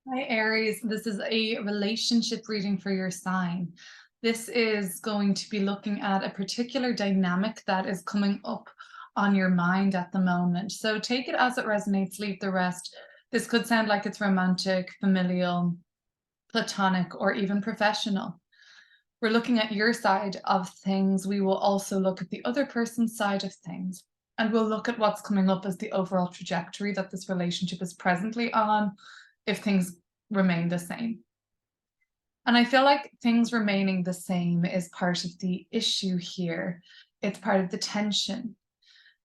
Hi, Aries. This is a relationship reading for your sign. This is going to be looking at a particular dynamic that is coming up on your mind at the moment. So take it as it resonates, leave the rest. This could sound like it's romantic, familial, platonic, or even professional. We're looking at your side of things. We will also look at the other person's side of things. And we'll look at what's coming up as the overall trajectory that this relationship is presently on, if things remain the same. And I feel like things remaining the same is part of the issue here. It's part of the tension.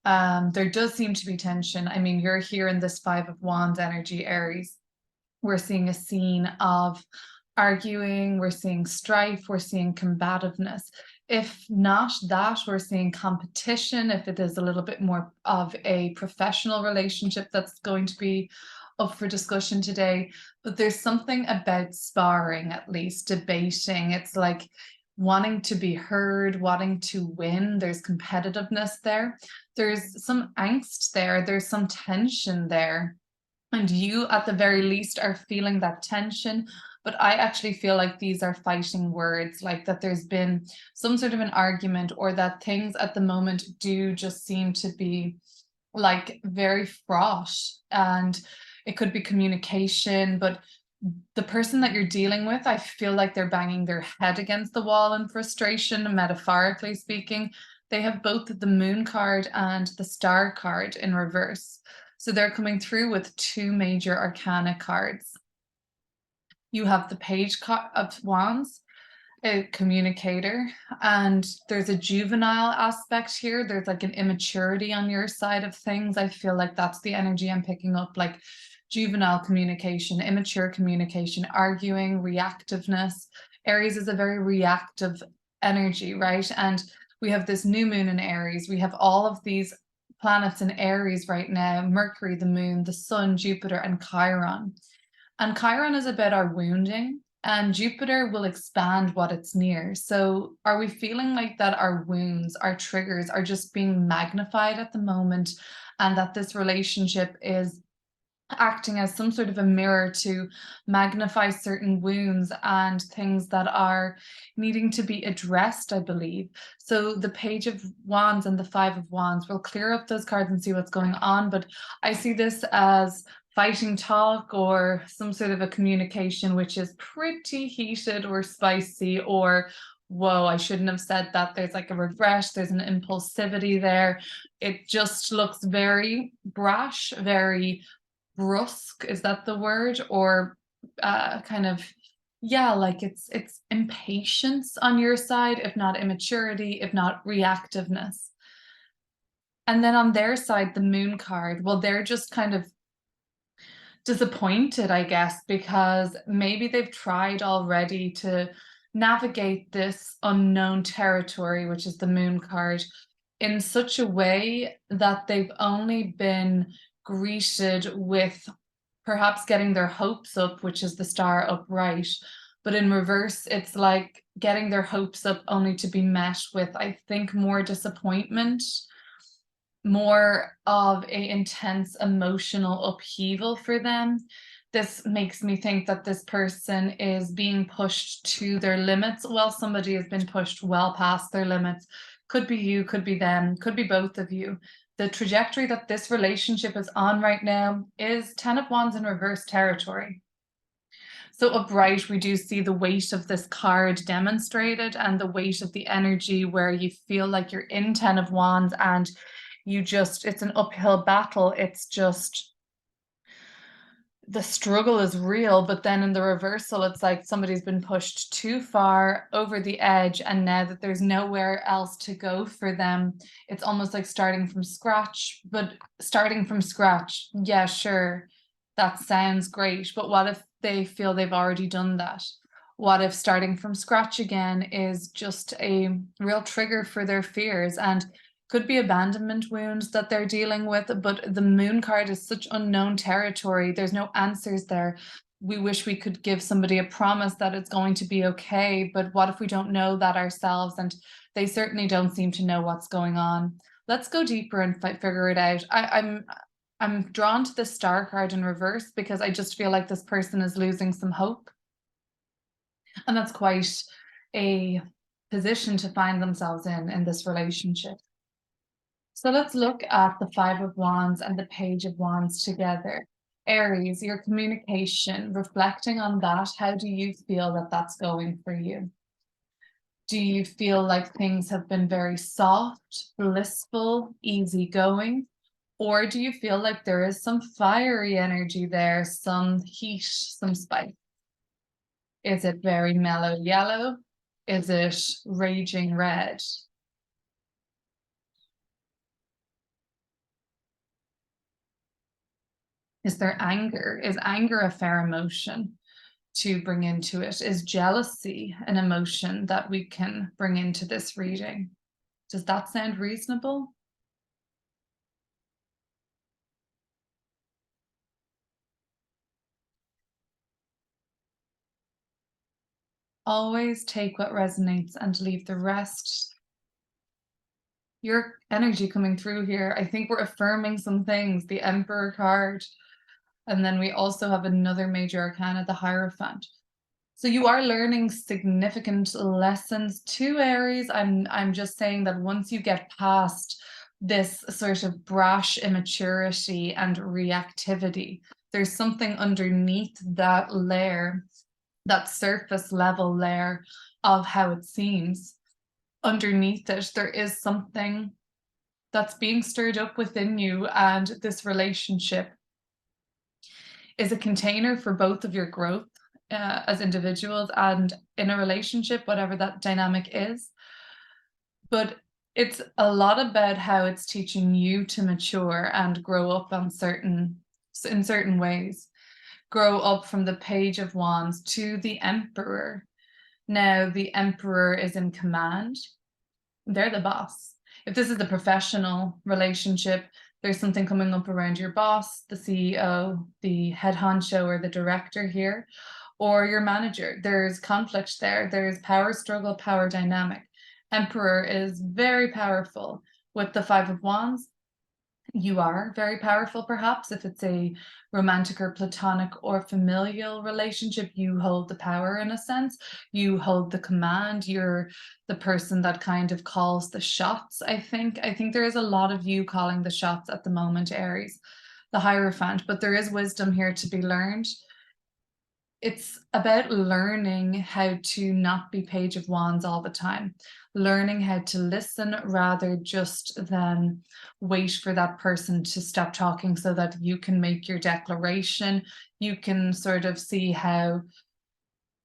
There does seem to be tension. I mean, you're here in this Five of Wands energy, Aries. We're seeing a scene of arguing, we're seeing strife, we're seeing combativeness. If not that, we're seeing competition. If it is a little bit more of a professional relationship that's going to be up for discussion today. But there's something about sparring, at least debating. It's like wanting to be heard, wanting to win. There's competitiveness there. There's some angst there. There's some tension there. And you, at the very least, are feeling that tension. But I actually feel like these are fighting words, like that there's been some sort of an argument, or that things at the moment do just seem to be like very fraught. And it could be communication, but the person that you're dealing with, I feel like they're banging their head against the wall in frustration, metaphorically speaking. They have both the moon card and the star card in reverse. So they're coming through with two major arcana cards. You have the page of wands, a communicator, and there's a juvenile aspect here. There's like an immaturity on your side of things. I feel like that's the energy I'm picking up, like juvenile communication, immature communication, arguing, reactiveness. Aries is a very reactive energy, right? And we have this new moon in Aries. We have all of these planets in Aries right now: Mercury, the moon, the sun, Jupiter, and Chiron. And Chiron is about our wounding, and Jupiter will expand what it's near. So, are we feeling like that our wounds, our triggers are just being magnified at the moment, and that this relationship is acting as some sort of a mirror to magnify certain wounds and things that are needing to be addressed, I believe. So the Page of Wands and the Five of Wands, we'll clear up those cards and see what's going on. But I see this as fighting talk, or some sort of a communication which is pretty heated or spicy, or whoa, I shouldn't have said that. There's like a regret, there's an impulsivity there. It just looks very brash, very brusque, is that the word? Or kind of, yeah, like it's impatience on your side, if not immaturity, if not reactiveness. And then on their side, the moon card, well, they're just kind of disappointed, I guess, because maybe they've tried already to navigate this unknown territory, which is the moon card, in such a way that they've only been greeted with perhaps getting their hopes up, which is the star upright. But in reverse, it's like getting their hopes up only to be met with, I think, more disappointment, more of a intense emotional upheaval for them. This makes me think that this person is being pushed to their limits. Well, somebody has been pushed well past their limits. Could be you, could be them, could be both of you. The trajectory that this relationship is on right now is Ten of Wands in reverse territory. So upright, we do see the weight of this card demonstrated, and the weight of the energy, where you feel like you're in Ten of Wands and it's an uphill battle. It's just, the struggle is real, but then in the reversal, it's like somebody's been pushed too far over the edge, and now that there's nowhere else to go for them, it's almost like starting from scratch. But starting from scratch, yeah, sure, that sounds great, but what if they feel they've already done that? What if starting from scratch again is just a real trigger for their fears? And could be abandonment wounds that they're dealing with, but the moon card is such unknown territory. There's no answers there. We wish we could give somebody a promise that it's going to be okay, but what if we don't know that ourselves? And they certainly don't seem to know what's going on. Let's go deeper and figure it out. I'm drawn to the Star card in reverse because I just feel like this person is losing some hope. And that's quite a position to find themselves in this relationship. So let's look at the Five of Wands and the Page of Wands together. Aries, your communication, reflecting on that, how do you feel that that's going for you? Do you feel like things have been very soft, blissful, easygoing? Or do you feel like there is some fiery energy there, some heat, some spice? Is it very mellow yellow? Is it raging red? Is there anger? Is anger a fair emotion to bring into it? Is jealousy an emotion that we can bring into this reading? Does that sound reasonable? Always take what resonates and leave the rest. Your energy coming through here, I think we're affirming some things. The Emperor card, and then we also have another major arcana, the Hierophant. So you are learning significant lessons too, Aries. I'm just saying that once you get past this sort of brash immaturity and reactivity, there's something underneath that layer, that surface level layer of how it seems. Underneath it, there is something that's being stirred up within you, and this relationship is a container for both of your growth as individuals and in a relationship, whatever that dynamic is. But it's a lot about how it's teaching you to mature and grow up on in certain ways. Grow up from the Page of Wands to the Emperor. Now, the Emperor is in command. They're the boss. If this is a professional relationship, there's something coming up around your boss, the CEO, the head honcho, or the director here, or your manager. There's conflict there. There's power struggle, power dynamic. Emperor is very powerful. With the Five of Wands, you are very powerful, perhaps. If it's a romantic or platonic or familial relationship, you hold the power in a sense. You hold the command. You're the person that kind of calls the shots, I think. I think there is a lot of you calling the shots at the moment, Aries, the Hierophant, but there is wisdom here to be learned. It's about learning how to not be Page of Wands all the time, learning how to listen rather just than wait for that person to stop talking so that you can make your declaration. You can sort of see how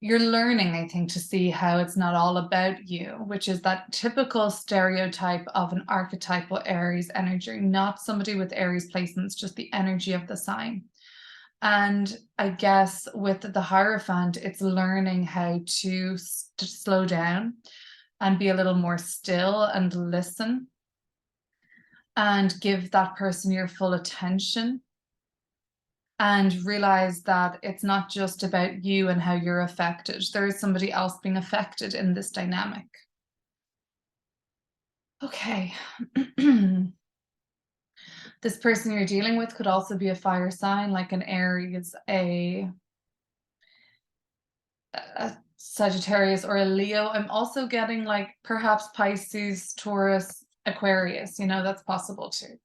you're learning, I think, to see how it's not all about you, which is that typical stereotype of an archetypal Aries energy, not somebody with Aries placements, just the energy of the sign. And I guess with the Hierophant, it's learning how to slow down and be a little more still and listen and give that person your full attention and realize that it's not just about you and how you're affected. There is somebody else being affected in this dynamic. Okay. This person you're dealing with could also be a fire sign, like an Aries, a Sagittarius, or a Leo. I'm also getting like perhaps Pisces, Taurus, Aquarius, that's possible too.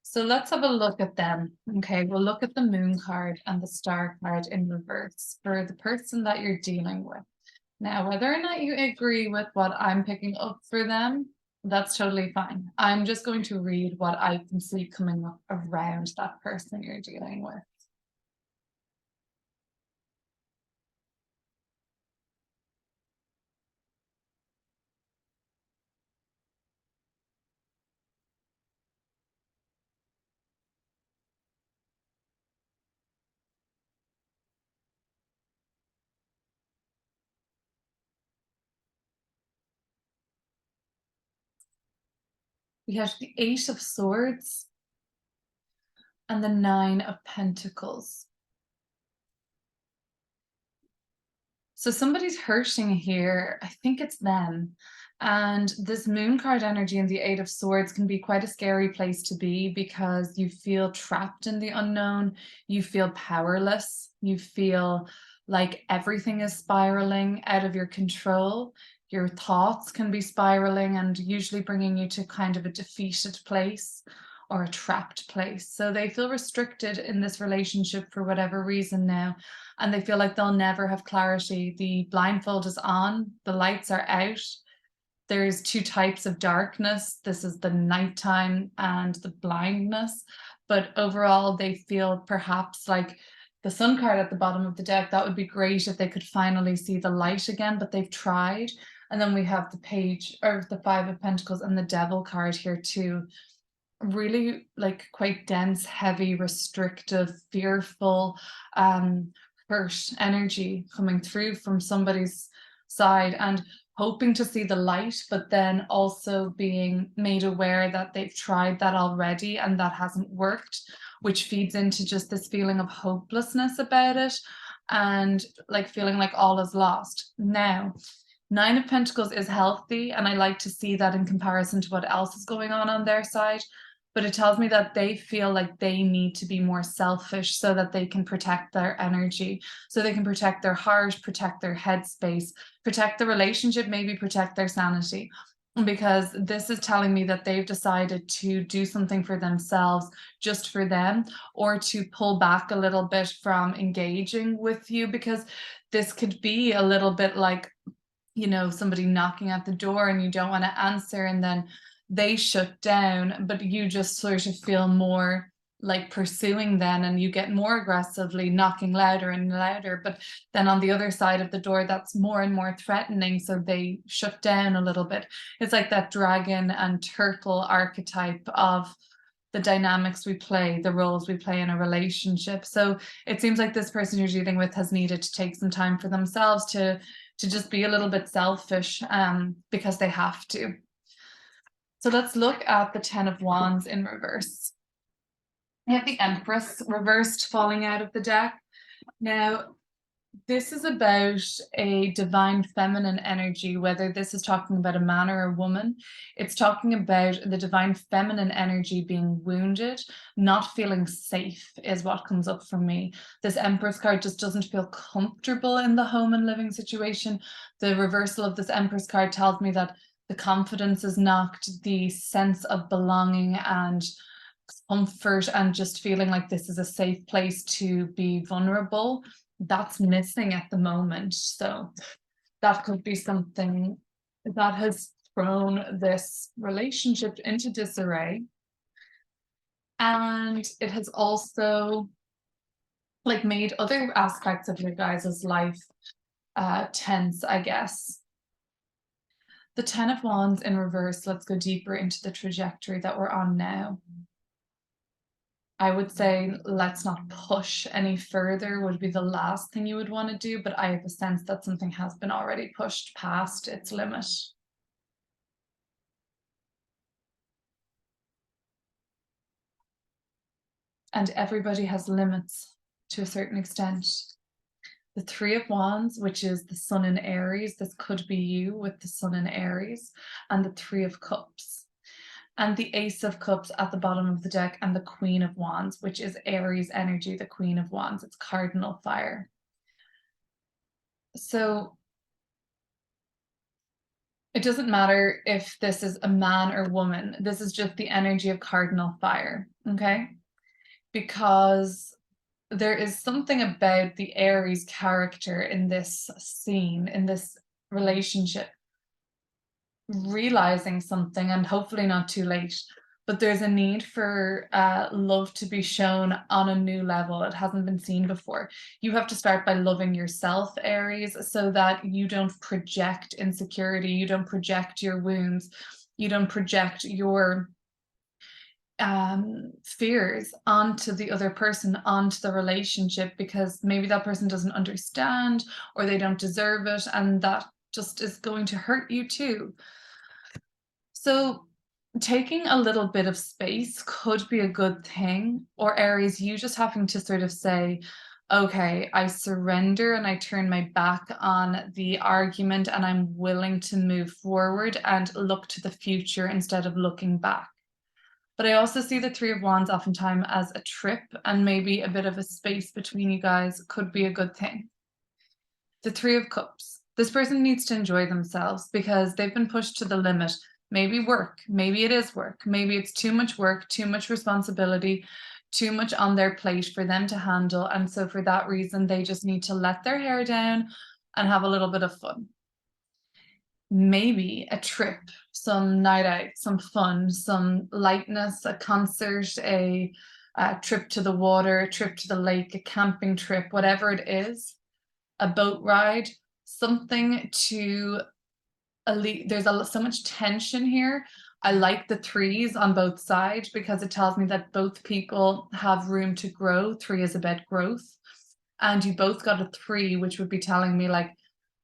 So let's have a look at them. Okay, we'll look at the Moon card and the Star card in reverse for the person that you're dealing with. Now, whether or not you agree with what I'm picking up for them, that's totally fine. I'm just going to read what I can see coming up around that person you're dealing with. We have the Eight of Swords and the Nine of Pentacles. So somebody's hurting here. I think it's them. And this moon card energy and the Eight of Swords can be quite a scary place to be because you feel trapped in the unknown. You feel powerless. You feel like everything is spiraling out of your control. Your thoughts can be spiraling and usually bringing you to kind of a defeated place or a trapped place. So they feel restricted in this relationship for whatever reason now. And they feel like they'll never have clarity. The blindfold is on, the lights are out. There's two types of darkness. This is the nighttime and the blindness. But overall, they feel perhaps like the sun card at the bottom of the deck. That would be great if they could finally see the light again, but they've tried. And then we have the page or the Five of Pentacles and the Devil card here too. Really like quite dense, heavy, restrictive, fearful, hurt energy coming through from somebody's side and hoping to see the light, but then also being made aware that they've tried that already and that hasn't worked, which feeds into just this feeling of hopelessness about it and like feeling like all is lost. Now, Nine of Pentacles is healthy, and I like to see that in comparison to what else is going on their side. But it tells me that they feel like they need to be more selfish so that they can protect their energy, so they can protect their heart, protect their headspace, protect the relationship, maybe protect their sanity. Because this is telling me that they've decided to do something for themselves, just for them, or to pull back a little bit from engaging with you, because this could be a little bit like, you know, somebody knocking at the door and you don't want to answer and then they shut down, but you just sort of feel more like pursuing then and you get more aggressively knocking louder and louder. But then on the other side of the door, that's more and more threatening. So they shut down a little bit. It's like that dragon and turtle archetype of the dynamics we play, the roles we play in a relationship. So it seems like this person you're dealing with has needed to take some time for themselves to just be a little bit selfish because they have to. So let's look at the Ten of Wands in reverse. We have the Empress reversed falling out of the deck. Now, this is about a divine feminine energy, whether this is talking about a man or a woman. It's talking about the divine feminine energy being wounded, not feeling safe is what comes up for me. This Empress card just doesn't feel comfortable in the home and living situation. The reversal of this Empress card tells me that the confidence is knocked, the sense of belonging and comfort and just feeling like this is a safe place to be vulnerable, that's missing at the moment. So that could be something that has thrown this relationship into disarray. And it has also like made other aspects of your guys' life tense, I guess. The Ten of Wands in reverse, let's go deeper into the trajectory that we're on now. I would say let's not push any further would be the last thing you would want to do, but I have a sense that something has been already pushed past its limit. And everybody has limits to a certain extent. The Three of Wands, which is the Sun in Aries, this could be you with the Sun in Aries, and the Three of Cups. And the Ace of Cups at the bottom of the deck, and the Queen of Wands, which is Aries energy, the Queen of Wands. It's cardinal fire. So it doesn't matter if this is a man or woman. This is just the energy of cardinal fire, okay? Because there is something about the Aries character in this scene, in this relationship, realizing something, and hopefully not too late, but there's a need for love to be shown on a new level. It hasn't been seen before. You have to start by loving yourself, Aries, so that you don't project insecurity, you don't project your wounds, you don't project your fears onto the other person, onto the relationship, because maybe that person doesn't understand or they don't deserve it, and that just is going to hurt you too. So taking a little bit of space could be a good thing, or Aries, you just having to sort of say, Okay, I surrender and I turn my back on the argument and I'm willing to move forward and look to the future instead of looking back. But I also see the Three of Wands oftentimes as a trip, and maybe a bit of a space between you guys could be a good thing. The Three of Cups. This person needs to enjoy themselves because they've been pushed to the limit. Maybe work, maybe it is work, maybe it's too much work, too much responsibility, too much on their plate for them to handle. And so, for that reason, they just need to let their hair down and have a little bit of fun. Maybe a trip, some night out, some fun, some lightness, a concert, a trip to the water, a trip to the lake, a camping trip, whatever it is, a boat ride, something to there's so much tension here. I like the threes on both sides because it tells me that both people have room to grow. Three is about growth. And you both got a three, which would be telling me like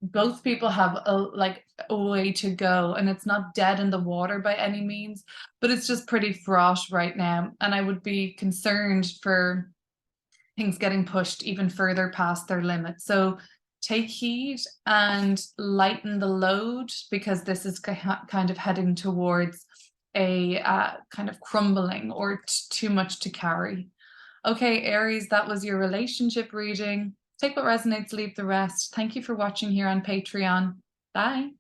both people have a way to go, and it's not dead in the water by any means, but it's just pretty fraught right now. And I would be concerned for things getting pushed even further past their limit. So take heed and lighten the load because this is kind of heading towards a kind of crumbling or too much to carry. Okay, Aries, that was your relationship reading. Take what resonates, leave the rest. Thank you for watching here on Patreon. Bye.